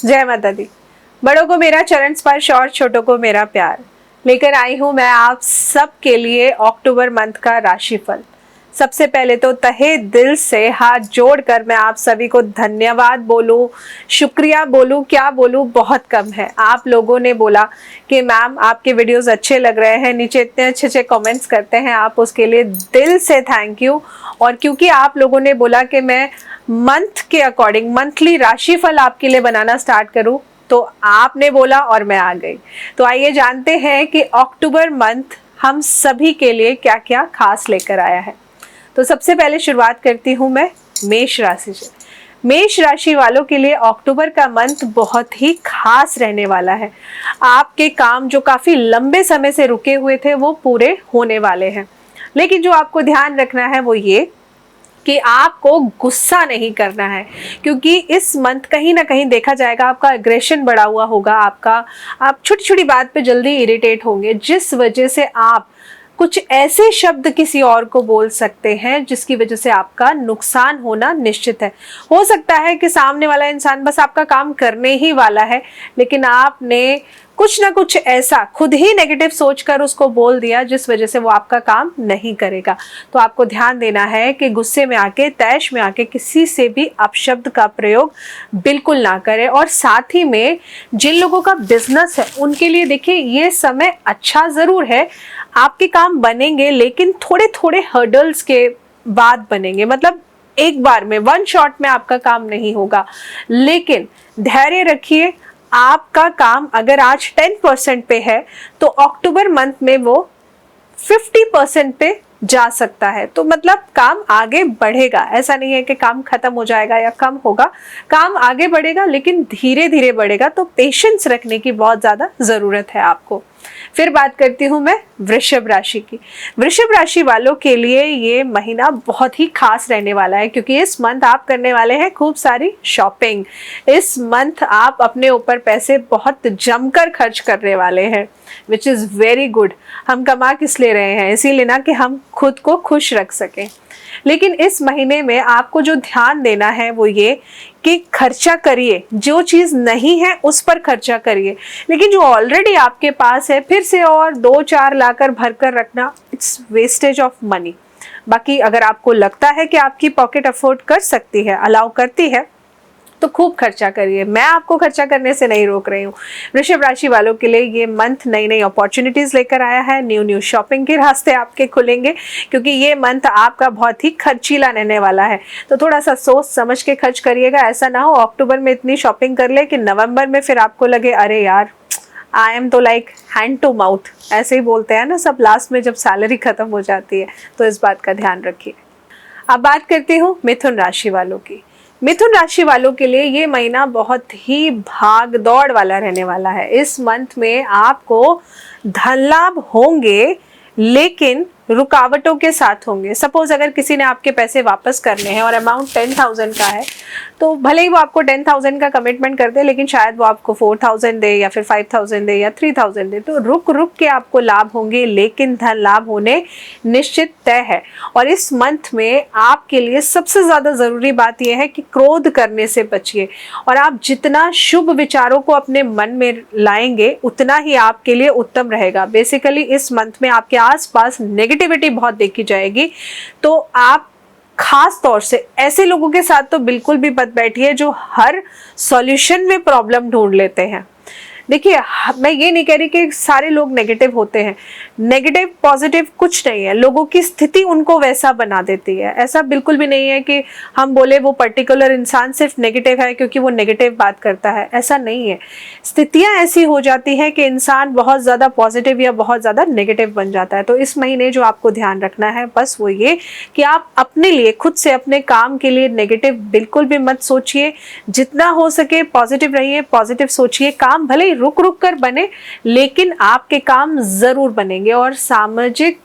जय माता दी। बड़ों को मेरा चरण स्पर्श और छोटों को मेरा प्यार लेकर आई हूं मैं आप सब के लिए अक्टूबर मंथ का राशिफल। सबसे पहले तो तहे दिल से हाथ जोड़कर मैं आप सभी को धन्यवाद बोलूं, शुक्रिया बोलूं, क्या बोलूं, बहुत कम है। आप लोगों ने बोला कि मैम आपके वीडियोस अच्छे लग रहे हैं, नीचे इतने अच्छे अच्छे कमेंट्स करते हैं आप, उसके लिए दिल से थैंक यू। और क्योंकि आप लोगों ने बोला कि मैं मंथ के अकॉर्डिंग मंथली राशिफल आपके लिए बनाना स्टार्ट करूं, तो आपने बोला और मैं आ गई। तो आइए जानते हैं कि अक्टूबर मंथ हम सभी के लिए क्या क्या खास लेकर आया है। तो सबसे पहले शुरुआत करती हूं मैं मेष राशि से। मेष राशि वालों के लिए अक्टूबर का मंथ बहुत ही खास रहने वाला है। आपके काम जो काफी लंबे समय से रुके हुए थे वो पूरे होने वाले हैं, लेकिन जो आपको ध्यान रखना है वो ये कि आपको गुस्सा नहीं करना है, क्योंकि इस मंथ कहीं ना कहीं देखा जाएगा आपका एग्रेशन बढ़ा हुआ होगा। आप छोटी छोटी बात पे जल्दी इरिटेट होंगे, जिस वजह से आप कुछ ऐसे शब्द किसी और को बोल सकते हैं जिसकी वजह से आपका नुकसान होना निश्चित है। हो सकता है कि सामने वाला इंसान बस आपका काम करने ही वाला है, लेकिन आपने कुछ ना कुछ ऐसा खुद ही नेगेटिव सोचकर उसको बोल दिया जिस वजह से वो आपका काम नहीं करेगा। तो आपको ध्यान देना है कि गुस्से में आके, तैश में आके किसी से भी अपशब्द का प्रयोग बिल्कुल ना करें। और साथ ही में जिन लोगों का बिजनेस है उनके लिए देखिए ये समय अच्छा जरूर है, आपके काम बनेंगे, लेकिन थोड़े थोड़े हर्डल्स के बाद बनेंगे। मतलब एक बार में, वन शॉट में आपका काम नहीं होगा, लेकिन धैर्य रखिए। आपका काम अगर आज 10% पे है तो अक्टूबर मंथ में वो 50% पे जा सकता है। तो मतलब काम आगे बढ़ेगा, ऐसा नहीं है कि काम खत्म हो जाएगा या कम होगा, काम आगे बढ़ेगा लेकिन धीरे धीरे बढ़ेगा। तो पेशेंस रखने की बहुत ज्यादा जरूरत है आपको। फिर बात करती हूं मैं वृषभ राशि की। वृषभ राशि वालों के लिए ये महीना बहुत ही खास रहने वाला है, क्योंकि इस मंथ आप करने वाले हैं खूब सारी शॉपिंग। इस मंथ आप अपने ऊपर पैसे बहुत जमकर खर्च करने वाले हैं, विच इज वेरी गुड। हम कमा किस ले रहे हैं? इसीलिए ना कि हम खुद को खुश रख सकें। लेकिन इस महीने में आपको जो ध्यान देना है वो ये कि खर्चा करिए, जो चीज नहीं है उस पर खर्चा करिए, लेकिन जो ऑलरेडी आपके पास है फिर से और 2-4 लाकर भरकर रखना, इट्स वेस्टेज ऑफ मनी। बाकी अगर आपको लगता है कि आपकी पॉकेट अफोर्ड कर सकती है, अलाउ करती है, तो खूब खर्चा करिए। मैं आपको खर्चा करने से नहीं रोक रही हूँ। वृषभ राशि वालों के लिए ये मंथ नई नई अपॉर्चुनिटीज लेकर आया है, न्यू शॉपिंग के रास्ते आपके खुलेंगे, क्योंकि ये मंथ आपका बहुत ही खर्चीला रहने वाला है। तो थोड़ा सा सोच समझ के खर्च करिएगा। ऐसा ना हो अक्टूबर में इतनी शॉपिंग कर ले कि नवंबर में फिर आपको लगे अरे यार आई एम तो लाइक हैंड टू माउथ, ऐसे ही बोलते हैं ना सब लास्ट में जब सैलरी खत्म हो जाती है। तो इस बात का ध्यान रखिए। अब बात करती हूँ मिथुन राशि वालों की। मिथुन राशि वालों के लिए ये महीना बहुत ही भाग दौड़ वाला रहने वाला है। इस मंथ में आपको धन लाभ होंगे, लेकिन रुकावटों के साथ होंगे। सपोज अगर किसी ने आपके पैसे वापस करने हैं और अमाउंट 10,000 का है, तो भले ही वो आपको 10,000 का कमिटमेंट कर दे, लेकिन शायद वो आपको 4,000 दे या फिर 5,000 दे या 3,000 दे। तो रुक रुक के आपको लाभ होंगे, लेकिन धन लाभ होने निश्चित तय है। और इस मंथ में आपके लिए सबसे ज्यादा जरूरी बात यह है कि क्रोध करने से बचिए, और आप जितना शुभ विचारों को अपने मन में लाएंगे उतना ही आपके लिए उत्तम रहेगा। बेसिकली इस मंथ में आपके आसपास नेगेटिविटी बहुत देखी जाएगी, तो आप खास तौर से ऐसे लोगों के साथ तो बिल्कुल भी मत बैठिए जो हर सॉल्यूशन में प्रॉब्लम ढूंढ लेते हैं। देखिए मैं ये नहीं कह रही कि सारे लोग नेगेटिव होते हैं, नेगेटिव पॉजिटिव कुछ नहीं है, लोगों की स्थिति उनको वैसा बना देती है। ऐसा बिल्कुल भी नहीं है कि हम बोले वो पर्टिकुलर इंसान सिर्फ नेगेटिव है क्योंकि वो नेगेटिव बात करता है, ऐसा नहीं है। स्थितियां ऐसी हो जाती है कि इंसान बहुत ज्यादा पॉजिटिव या बहुत ज्यादा नेगेटिव बन जाता है। तो इस महीने जो आपको ध्यान रखना है बस वो ये कि आप अपने लिए, खुद से, अपने काम के लिए नेगेटिव बिल्कुल भी मत सोचिए। जितना हो सके पॉजिटिव रहिए, पॉजिटिव सोचिए। काम भले रुक रुक कर बने, लेकिन आपके काम जरूर बनेंगे। और सामाजिक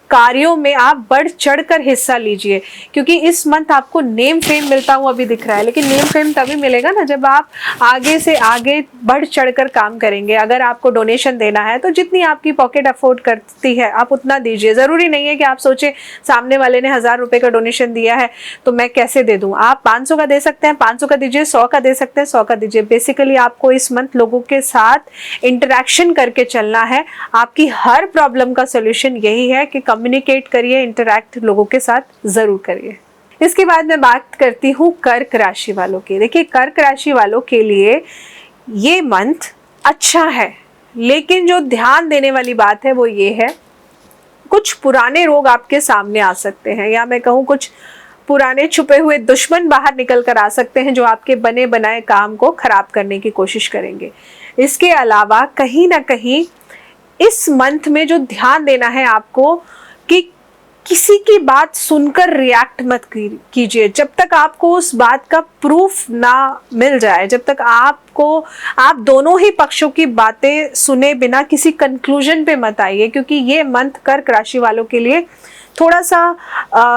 कार्यों में आप बढ़ चढ़कर हिस्सा लीजिए, क्योंकि इस मंथ आपको नेम फेम मिलता हुआ भी दिख रहा है। लेकिन नेम फेम तभी मिलेगा ना जब आप आगे से आगे बढ़ चढ़कर काम करेंगे। अगर आपको डोनेशन देना है तो जितनी आपकी पॉकेट अफोर्ड करती है आप उतना दीजिए। ज़रूरी नहीं है कि आप सोचे सामने वाले ने 1000 रुपये का डोनेशन दिया है तो मैं कैसे दे दूँ। आप 500 का दे सकते हैं, 500 का दीजिए, 100 का दे सकते हैं, 100 का दीजिए। बेसिकली आपको इस मंथ लोगों के साथ इंटरेक्शन करके चलना है। आपकी हर प्रॉब्लम का सोल्यूशन यही है कि कम्युनिकेट करिए, इंटरैक्ट लोगों के साथ ज़रूर करिए। इसके बाद मैं बात करती हूँ कर्क राशि वालों की। देखिए, कर्क राशि वालों के लिए ये मंथ अच्छा है, लेकिन जो ध्यान देने वाली बात है वो ये है, कुछ पुराने रोग आपके सामने आ सकते हैं, या मैं कहूँ कुछ पुराने छुपे हुए दुश्मन बाहर निकल कर आ सकते हैं जो आपके बने बनाए काम को खराब करने की कोशिश करेंगे। इसके अलावा कहीं ना कहीं इस मंथ में जो ध्यान देना है आपको कि किसी की बात सुनकर रिएक्ट मत कीजिए जब तक आपको उस बात का प्रूफ ना मिल जाए। जब तक आप दोनों ही पक्षों की बातें सुने बिना किसी कंक्लूजन पे मत आइए, क्योंकि ये मंथ कर्क राशि वालों के लिए थोड़ा सा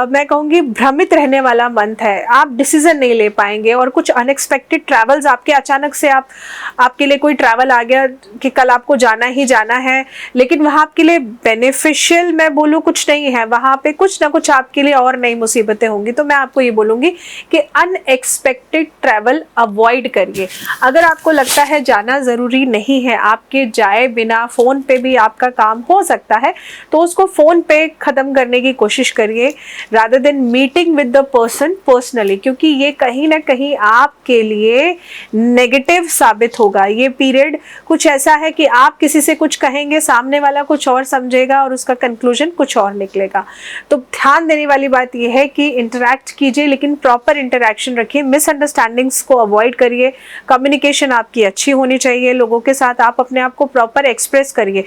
मैं कहूँगी भ्रमित रहने वाला मंथ है। आप डिसीजन नहीं ले पाएंगे और कुछ अनएक्सपेक्टेड ट्रैवल्स आपके अचानक से आपके लिए कोई ट्रैवल आ गया कि कल आपको जाना ही जाना है, लेकिन वहाँ आपके लिए बेनिफिशियल मैं बोलूँ कुछ नहीं है, वहाँ पे कुछ ना कुछ आपके लिए और नई मुसीबतें होंगी। तो मैं आपको ये बोलूँगी कि अनएक्सपेक्टेड ट्रैवल अवॉइड करिए। अगर आपको लगता है जाना ज़रूरी नहीं है, आपके जाए बिना फ़ोन पे भी आपका काम हो सकता है, तो उसको फ़ोन पे ख़त्म करने की कोशिश करिए rather than meeting with the person personally, क्योंकि ये कहीं ना कहीं आपके लिए नेगेटिव साबित होगा। ये पीरियड कुछ ऐसा है कि आप किसी से कुछ कहेंगे, सामने वाला कुछ और समझेगा और उसका कंक्लूजन कुछ और निकलेगा। तो ध्यान देने वाली बात यह है कि इंटरैक्ट कीजिए, लेकिन प्रॉपर इंटरैक्शन रखिए, मिसअंडरस्टैंडिंग्स को अवॉइड करिए, कम्युनिकेशन आपकी अच्छी होनी चाहिए, लोगों के साथ आप अपने आप को प्रॉपर एक्सप्रेस करिए।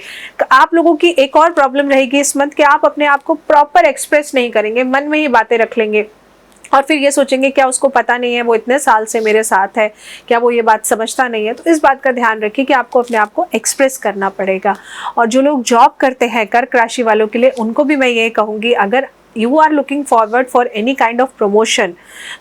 आप लोगों की एक और प्रॉब्लम रहेगी इस मंथ कि आप अपने आप को प्रॉपर एक्सप्रेस नहीं करेंगे, मन में ही बातें रख लेंगे और फिर ये सोचेंगे क्या उसको पता नहीं है, वो इतने साल से मेरे साथ है, क्या वो ये बात समझता नहीं है। तो इस बात का ध्यान रखिए कि आपको अपने आप को एक्सप्रेस करना पड़ेगा। और जो लोग जॉब करते हैं कर्क राशि वालों के लिए, उनको भी मैं ये कहूँगी, अगर you are looking forward for any kind of promotion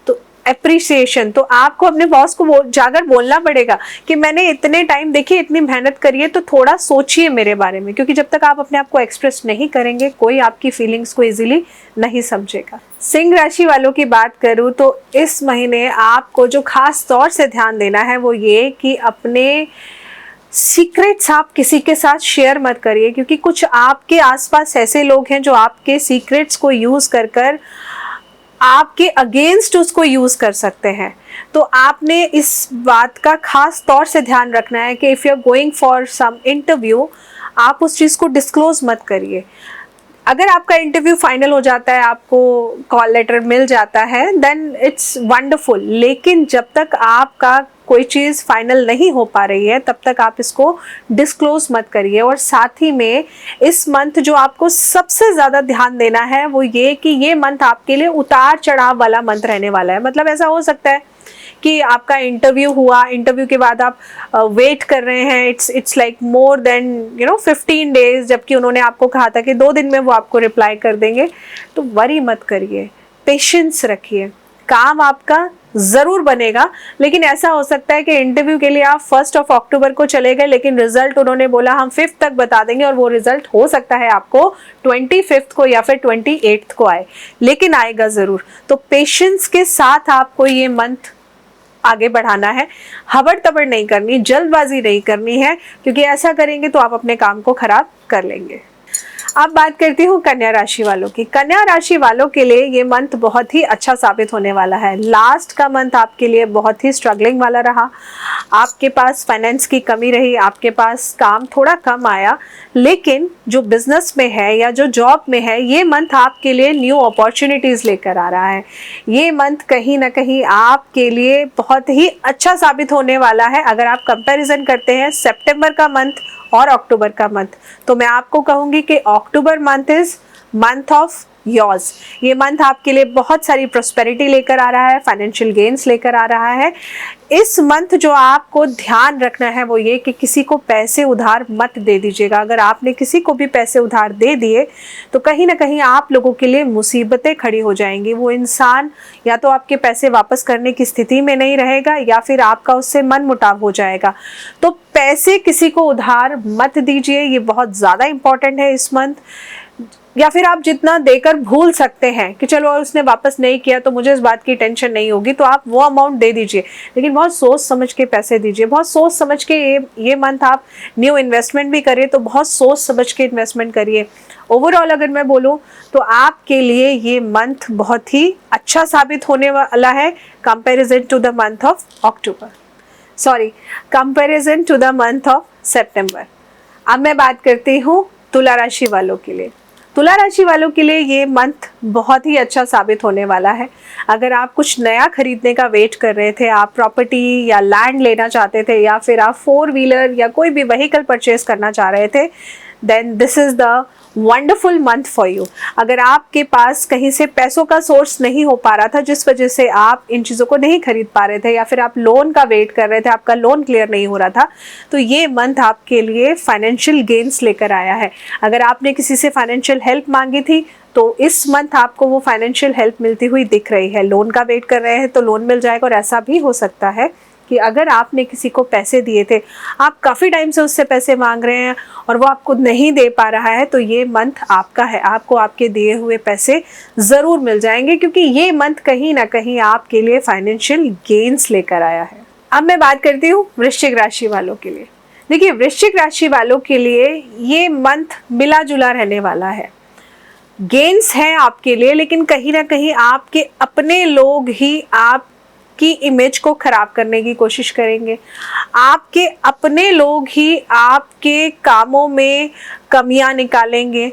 तो एप्रिसिएशन, तो आपको अपने बॉस को जाकर बोलना पड़ेगा कि मैंने इतने टाइम देखिए इतनी मेहनत करी है, तो थोड़ा सोचिए मेरे बारे में। क्योंकि जब तक आप अपने आप को एक्सप्रेस नहीं करेंगे, कोई आपकी फीलिंग्स को इजीली नहीं समझेगा। सिंह राशि वालों की बात करूं तो इस महीने आपको जो खास तौर से ध्यान देना है वो ये कि अपने सीक्रेट्स आप किसी के साथ शेयर मत करिए, क्योंकि कुछ आपके आसपास ऐसे लोग हैं जो आपके सीक्रेट्स को यूज कर आपके अगेंस्ट उसको यूज कर सकते हैं। तो आपने इस बात का खास तौर से ध्यान रखना है कि if you are going for some interview, आप उस चीज़ को डिस्क्लोज मत करिए। अगर आपका इंटरव्यू फाइनल हो जाता है, आपको कॉल लेटर मिल जाता है, देन इट्स वंडरफुल। लेकिन जब तक आपका कोई चीज़ फाइनल नहीं हो पा रही है तब तक आप इसको डिस्क्लोज मत करिए। और साथ ही में इस मंथ जो आपको सबसे ज़्यादा ध्यान देना है वो ये कि ये मंथ आपके लिए उतार चढ़ाव वाला मंथ रहने वाला है। मतलब ऐसा हो सकता है कि आपका इंटरव्यू हुआ, इंटरव्यू के बाद आप वेट कर रहे हैं, it's like more than 15 days, जबकि उन्होंने आपको कहा था कि 2 दिन में वो आपको रिप्लाई कर देंगे। तो वरी मत करिए, पेशेंस रखिए, काम आपका ज़रूर बनेगा। लेकिन ऐसा हो सकता है कि इंटरव्यू के लिए आप 1 अक्टूबर को चले गए, लेकिन रिजल्ट उन्होंने बोला हम 5 तक बता देंगे, और वो रिजल्ट हो सकता है आपको 25 को या फिर 28 को आए, लेकिन आएगा ज़रूर। तो पेशेंस के साथ आपको ये मंथ आगे बढ़ाना है, हबड़ तबड़ नहीं करनी, जल्दबाजी नहीं करनी है, क्योंकि ऐसा करेंगे तो आप अपने काम को खराब कर लेंगे। अब बात करती हूँ कन्या राशि वालों की। कन्या राशि वालों के लिए ये मंथ बहुत ही अच्छा साबित होने वाला है। लास्ट का मंथ आपके लिए बहुत ही स्ट्रगलिंग वाला रहा, आपके पास फाइनेंस की कमी रही, आपके पास काम थोड़ा कम आया, लेकिन जो बिजनेस में है या जो जॉब में है, ये मंथ आपके लिए न्यू अपॉर्चुनिटीज़ लेकर आ रहा है। ये मंथ कहीं ना कहीं आपके लिए बहुत ही अच्छा साबित होने वाला है। अगर आप कंपैरिजन करते हैं सितंबर का मंथ और अक्टूबर का मंथ, तो मैं आपको कहूँगी कि October month is month of yours. ये मंथ आपके लिए बहुत सारी प्रॉस्पेरिटी लेकर आ रहा है, फाइनेंशियल गेन्स लेकर आ रहा है। इस मंथ जो आपको ध्यान रखना है वो ये कि किसी को पैसे उधार मत दे दीजिएगा। अगर आपने किसी को भी पैसे उधार दे दिए तो कहीं ना कहीं आप लोगों के लिए मुसीबतें खड़ी हो जाएंगी। वो इंसान या तो आपके पैसे वापस करने की स्थिति में नहीं रहेगा या फिर आपका उससे मन मुटाव हो जाएगा। तो पैसे किसी को उधार मत दीजिए, ये बहुत ज़्यादा इंपॉर्टेंट है इस मंथ। या फिर आप जितना देकर भूल सकते हैं कि चलो उसने वापस नहीं किया तो मुझे इस बात की टेंशन नहीं होगी, तो आप वो अमाउंट दे दीजिए, लेकिन बहुत सोच समझ के पैसे दीजिए। बहुत सोच समझ के ये मंथ आप न्यू इन्वेस्टमेंट भी करिए तो बहुत सोच समझ के इन्वेस्टमेंट करिए। ओवरऑल अगर मैं बोलूँ तो आपके लिए ये मंथ बहुत ही अच्छा साबित होने वाला है comparison to the month of October, comparison to the month of September. अब मैं बात करती हूँ तुला राशि वालों के लिए। तुला राशि वालों के लिए ये मंथ बहुत ही अच्छा साबित होने वाला है। अगर आप कुछ नया खरीदने का वेट कर रहे थे, आप प्रॉपर्टी या लैंड लेना चाहते थे या फिर आप 4 व्हीलर या कोई भी व्हीकल परचेज करना चाह रहे थे, then this is the wonderful month for you. अगर आपके पास कहीं से पैसों का सोर्स नहीं हो पा रहा था जिस वजह से आप इन चीज़ों को नहीं खरीद पा रहे थे या फिर आप लोन का वेट कर रहे थे, आपका लोन क्लियर नहीं हो रहा था, तो ये मंथ आपके लिए फाइनेंशियल गेन्स लेकर आया है। अगर आपने किसी से फाइनेंशियल हेल्प मांगी थी तो इस मंथ आपको वो फाइनेंशियल हेल्प मिलती हुई दिख रही है। लोन का वेट कर रहे हैं तो लोन मिल जाएगा। और ऐसा भी हो सकता है कि अगर आपने किसी को पैसे दिए थे, आप काफ़ी टाइम से उससे पैसे मांग रहे हैं और वो आपको नहीं दे पा रहा है, तो ये मंथ आपका है। आपको आपके दिए हुए पैसे ज़रूर मिल जाएंगे क्योंकि ये मंथ कहीं ना कहीं आपके लिए फाइनेंशियल गेन्स लेकर आया है। अब मैं बात करती हूँ वृश्चिक राशि वालों के लिए। देखिए, वृश्चिक राशि वालों के लिए ये मंथ मिला जुला रहने वाला है। गेन्स है आपके लिए, लेकिन कहीं ना कहीं आपके अपने लोग ही की इमेज को खराब करने की कोशिश करेंगे। आपके अपने लोग ही आपके कामों में कमियां निकालेंगे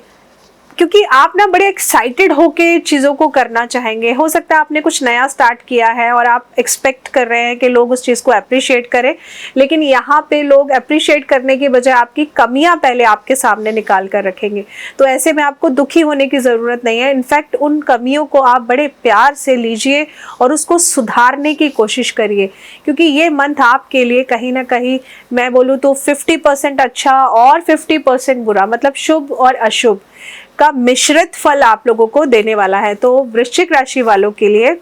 क्योंकि आप ना बड़े एक्साइटेड होके चीज़ों को करना चाहेंगे। हो सकता है आपने कुछ नया स्टार्ट किया है और आप एक्सपेक्ट कर रहे हैं कि लोग उस चीज़ को अप्रिशिएट करें, लेकिन यहाँ पे लोग अप्रिशिएट करने की बजाय आपकी कमियां पहले आपके सामने निकाल कर रखेंगे। तो ऐसे में आपको दुखी होने की ज़रूरत नहीं है। इनफैक्ट उन कमियों को आप बड़े प्यार से लीजिए और उसको सुधारने की कोशिश करिए, क्योंकि ये मंथ आपके लिए कहीं ना कहीं मैं बोलूँ तो 50% अच्छा और 50% बुरा, मतलब शुभ और अशुभ का मिश्रित फल आप लोगों को देने वाला है। तो वृश्चिक राशि वालों के लिए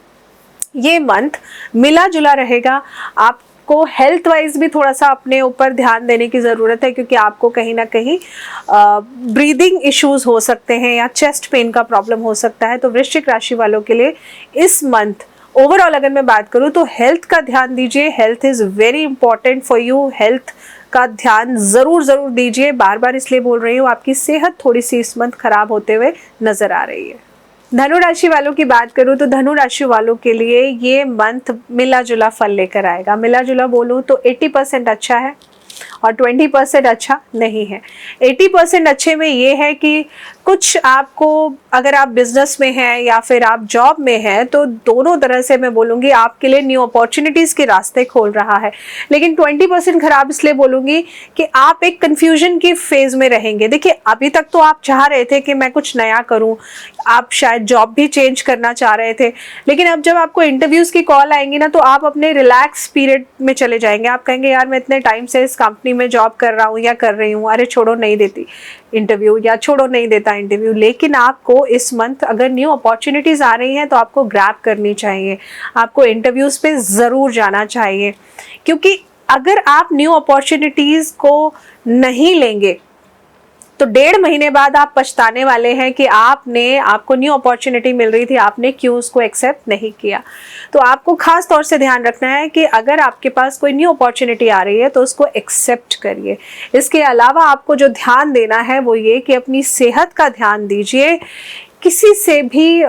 ये मंथ मिला जुला रहेगा। आपको हेल्थ वाइज भी थोड़ा सा अपने ऊपर ध्यान देने की ज़रूरत है क्योंकि आपको कहीं ना कहीं ब्रीदिंग इश्यूज हो सकते हैं या चेस्ट पेन का प्रॉब्लम हो सकता है। तो वृश्चिक राशि वालों के लिए इस मंथ ओवरऑल अगर मैं बात करूँ तो हेल्थ का ध्यान दीजिए। Health is very important for you. Health का ध्यान ज़रूर दीजिए। बार बार इसलिए बोल रही हूँ, आपकी सेहत थोड़ी सी इस मंथ खराब होते हुए नज़र आ रही है। धनु राशि वालों की बात करूँ तो धनु राशि वालों के लिए ये मंथ मिला जुला फल लेकर आएगा। मिला जुला बोलूँ तो 80% अच्छा है और 20% अच्छा नहीं है। 80% अच्छे में ये है कि कुछ आपको, अगर आप बिजनेस में हैं या फिर आप जॉब में हैं, तो दोनों तरह से मैं बोलूँगी आपके लिए न्यू अपॉर्चुनिटीज़ के रास्ते खोल रहा है। लेकिन 20% खराब इसलिए बोलूँगी कि आप एक कन्फ्यूजन की फेज़ में रहेंगे। देखिए, अभी तक तो आप चाह रहे थे कि मैं कुछ नया करूँ, आप शायद जॉब भी चेंज करना चाह रहे थे, लेकिन अब जब आपको इंटरव्यूज़ की कॉल आएंगी ना तो आप अपने रिलैक्स पीरियड में चले जाएंगे। आप कहेंगे यार मैं इतने टाइम से इस कंपनी में जॉब कर रहा हूँ या कर रही हूँ, अरे छोड़ो नहीं देती इंटरव्यू या छोड़ो नहीं देता इंटरव्यू। लेकिन आपको इस मंथ अगर न्यू अपॉर्चुनिटीज़ आ रही हैं तो आपको ग्रैब करनी चाहिए, आपको इंटरव्यूज़ पे ज़रूर जाना चाहिए, क्योंकि अगर आप न्यू अपॉर्चुनिटीज़ को नहीं लेंगे तो 1.5 महीने बाद आप पछताने वाले हैं कि आपको न्यू अपॉर्चुनिटी मिल रही थी, आपने क्यों उसको एक्सेप्ट नहीं किया। तो आपको खास तौर से ध्यान रखना है कि अगर आपके पास कोई न्यू अपॉर्चुनिटी आ रही है तो उसको एक्सेप्ट करिए। इसके अलावा आपको जो ध्यान देना है वो ये कि अपनी सेहत का ध्यान दीजिए। किसी से भी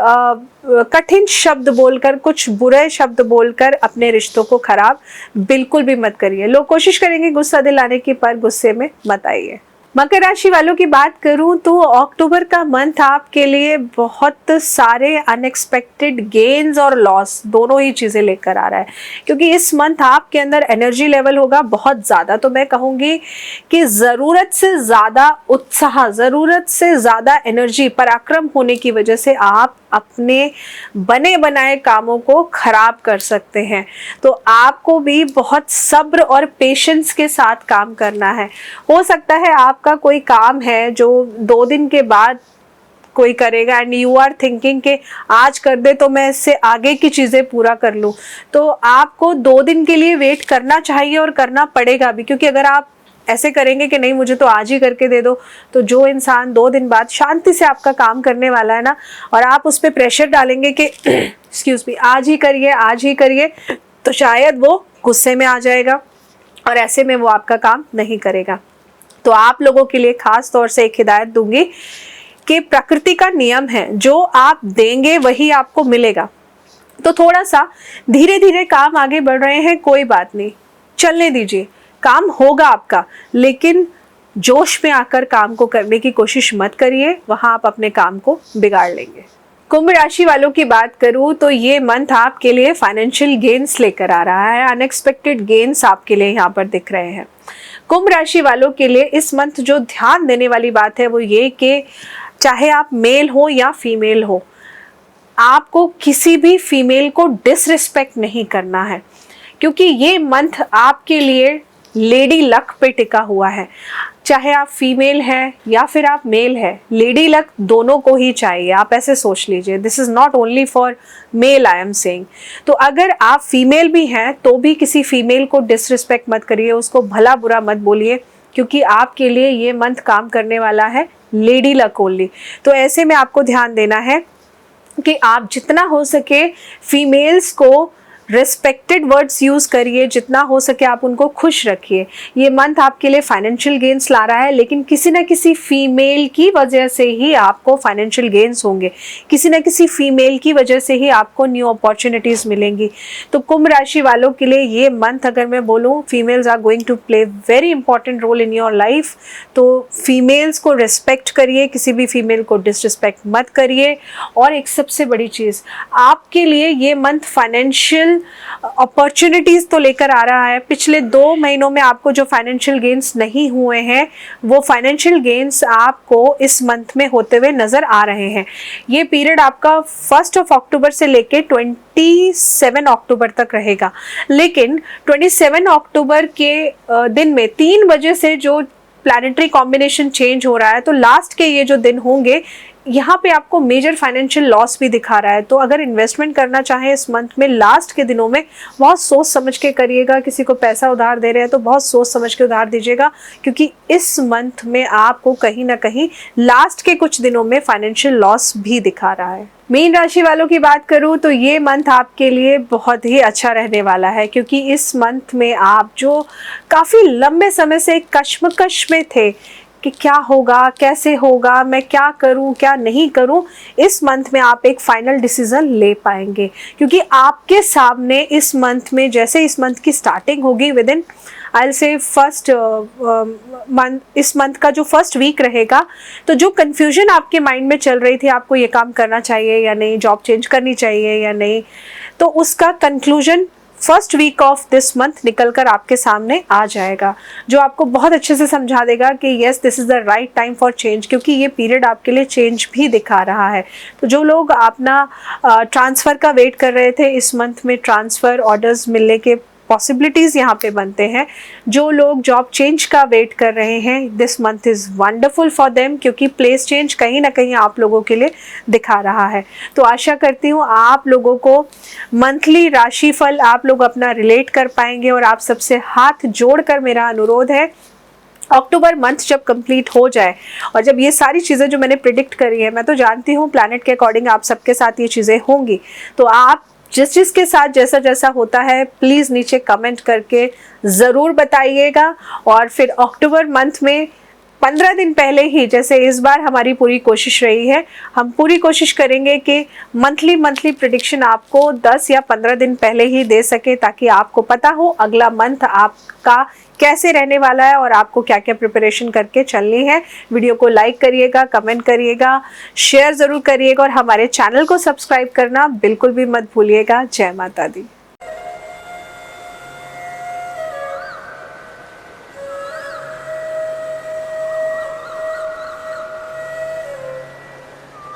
कठिन शब्द बोलकर, कुछ बुरे शब्द बोलकर अपने रिश्तों को खराब बिल्कुल भी मत करिए। लोग कोशिश करेंगे गुस्सा दिलाने की, पर गुस्से में मत आइए। मकर राशि वालों की बात करूं तो अक्टूबर का मंथ आपके लिए बहुत सारे अनएक्सपेक्टेड गेन्स और लॉस दोनों ही चीज़ें लेकर आ रहा है, क्योंकि इस मंथ आपके अंदर एनर्जी लेवल होगा बहुत ज़्यादा। तो मैं कहूँगी कि ज़रूरत से ज़्यादा उत्साह, ज़रूरत से ज़्यादा एनर्जी, पराक्रम होने की वजह से आप अपने बने बनाए कामों को खराब कर सकते हैं। तो आपको भी बहुत सब्र और पेशेंस के साथ काम करना है। हो सकता है आपका कोई काम है जो 2 दिन के बाद कोई करेगा एंड यू आर थिंकिंग कि आज कर दे तो मैं इससे आगे की चीज़ें पूरा कर लूँ, तो आपको 2 दिन के लिए वेट करना चाहिए और करना पड़ेगा भी, क्योंकि अगर आप ऐसे करेंगे कि नहीं मुझे तो आज ही करके दे दो, तो जो इंसान 2 दिन बाद शांति से आपका काम करने वाला है ना, और आप उस पर प्रेशर डालेंगे कि एक्सक्यूज मी आज ही करिए आज ही करिए, तो शायद वो गुस्से में आ जाएगा और ऐसे में वो आपका काम नहीं करेगा। तो आप लोगों के लिए खास तौर से एक हिदायत दूंगी कि प्रकृति का नियम है, जो आप देंगे वही आपको मिलेगा। तो थोड़ा सा धीरे धीरे काम आगे बढ़ रहे हैं, कोई बात नहीं, चलने दीजिए, काम होगा आपका, लेकिन जोश में आकर काम को करने की कोशिश मत करिए, वहां आप अपने काम को बिगाड़ लेंगे। कुंभ राशि वालों की बात करूं तो ये मंथ आपके लिए फाइनेंशियल गेन्स लेकर आ रहा है, अनएक्सपेक्टेड गेन्स आपके लिए यहाँ पर दिख रहे हैं। कुंभ राशि वालों के लिए इस मंथ जो ध्यान देने वाली बात है वो ये कि चाहे आप मेल हो या फीमेल हो, आपको किसी भी फीमेल को डिसरिस्पेक्ट नहीं करना है, क्योंकि ये मंथ आपके लिए लेडी लक पे टिका हुआ है। चाहे आप फीमेल हैं या फिर आप मेल हैं, लेडी लक दोनों को ही चाहिए। आप ऐसे सोच लीजिए, this is not only for male I am saying. तो अगर आप फीमेल भी हैं तो भी किसी फीमेल को डिसरिस्पेक्ट मत करिए, उसको भला बुरा मत बोलिए, क्योंकि आपके लिए ये मंथ काम करने वाला है लेडी लक ओनली। तो ऐसे में आपको ध्यान देना है कि आप जितना हो सके फीमेल्स को रिस्पेक्टेड वर्ड्स यूज करिए, जितना हो सके आप उनको खुश रखिए। ये मंथ आपके लिए फाइनेंशियल गेन्स ला रहा है, लेकिन किसी न किसी फीमेल की वजह से ही आपको फाइनेंशियल गेन्स होंगे, किसी न किसी फीमेल की वजह से ही आपको न्यू अपॉर्चुनिटीज मिलेंगी। तो कुंभ राशि वालों के लिए ये मंथ अगर मैं बोलूँ, females are going to play very important role in your life. तो फीमेल्स को रिस्पेक्ट करिए, किसी भी फीमेल को डिसरिस्पेक्ट मत करिए। और एक सबसे बड़ी चीज़, आपके लिए ये मंथ फाइनेंशियल अपॉर्चुनिटीज तो लेकर आ रहा है। पिछले 2 महीनों में आपको जो फाइनेंशियल गेन्स नहीं हुए हैं, वो फाइनेंशियल गेन्स आपको इस मंथ में होते हुए नजर आ रहे हैं। ये पीरियड आपका 1 अक्टूबर से लेके 27 अक्टूबर तक रहेगा, लेकिन 27 अक्टूबर के दिन में 3 बजे से जो प्लैनेटरी कॉम्बिनेशन चेंज हो रहा है, तो लास्ट के ये जो दिन होंगे, यहाँ पे आपको मेजर फाइनेंशियल लॉस भी दिखा रहा है। तो अगर इन्वेस्टमेंट करना चाहें इस मंथ में, लास्ट के दिनों में बहुत सोच समझ के करिएगा। किसी को पैसा उधार दे रहे हैं तो बहुत सोच समझ के उधार दीजिएगा, क्योंकि इस मंथ में आपको कहीं ना कहीं लास्ट के कुछ दिनों में फाइनेंशियल लॉस भी दिखा रहा है। मीन राशि वालों की बात करूं तो ये मंथ आपके लिए बहुत ही अच्छा रहने वाला है, क्योंकि इस मंथ में आप जो काफ़ी लंबे समय से कश्मकश में थे कि क्या होगा, कैसे होगा, मैं क्या करूं, क्या नहीं करूं, इस मंथ में आप एक फाइनल डिसीजन ले पाएंगे। क्योंकि आपके सामने इस मंथ में, जैसे इस मंथ की स्टार्टिंग होगी, with in I will say first month, इस मंथ का जो फर्स्ट वीक रहेगा, तो जो कंफ्यूजन आपके माइंड में चल रही थी, आपको ये काम करना चाहिए या नहीं, जॉब चेंज करनी चाहिए या नहीं, तो उसका conclusion first week of this month निकल कर आपके सामने आ जाएगा, जो आपको बहुत अच्छे से समझा देगा कि yes this is the right time for change, क्योंकि ये पीरियड आपके लिए चेंज भी दिखा रहा है। तो जो लोग अपना ट्रांसफ़र का वेट कर रहे थे, इस मंथ में ट्रांसफ़र ऑर्डर्स मिलने के पॉसिबिलिटीज़ यहाँ पे बनते हैं। जो लोग जॉब चेंज का वेट कर रहे हैं, this month is wonderful for them, क्योंकि प्लेस चेंज कहीं ना कहीं आप लोगों के लिए दिखा रहा है। तो आशा करती हूँ आप लोगों को मंथली राशिफल आप लोग अपना रिलेट कर पाएंगे। और आप सबसे हाथ जोड़कर मेरा अनुरोध है, अक्टूबर मंथ जब कंप्लीट हो जाए और जब ये सारी चीज़ें जो मैंने प्रिडिक्ट करी है, मैं तो जानती हूँ प्लैनेट के अकॉर्डिंग आप सबके साथ ये चीज़ें होंगी, तो आप जिस जिसके साथ जैसा जैसा होता है प्लीज़ नीचे कमेंट करके ज़रूर बताइएगा। और फिर अक्टूबर मंथ में 15 दिन पहले ही, जैसे इस बार हमारी पूरी कोशिश रही है, हम पूरी कोशिश करेंगे कि मंथली प्रेडिक्शन आपको 10 या 15 दिन पहले ही दे सके, ताकि आपको पता हो अगला मंथ आपका कैसे रहने वाला है और आपको क्या क्या प्रिपरेशन करके चलनी है। वीडियो को लाइक करिएगा, कमेंट करिएगा, शेयर ज़रूर करिएगा और हमारे चैनल को सब्सक्राइब करना बिल्कुल भी मत भूलिएगा। जय माता दी।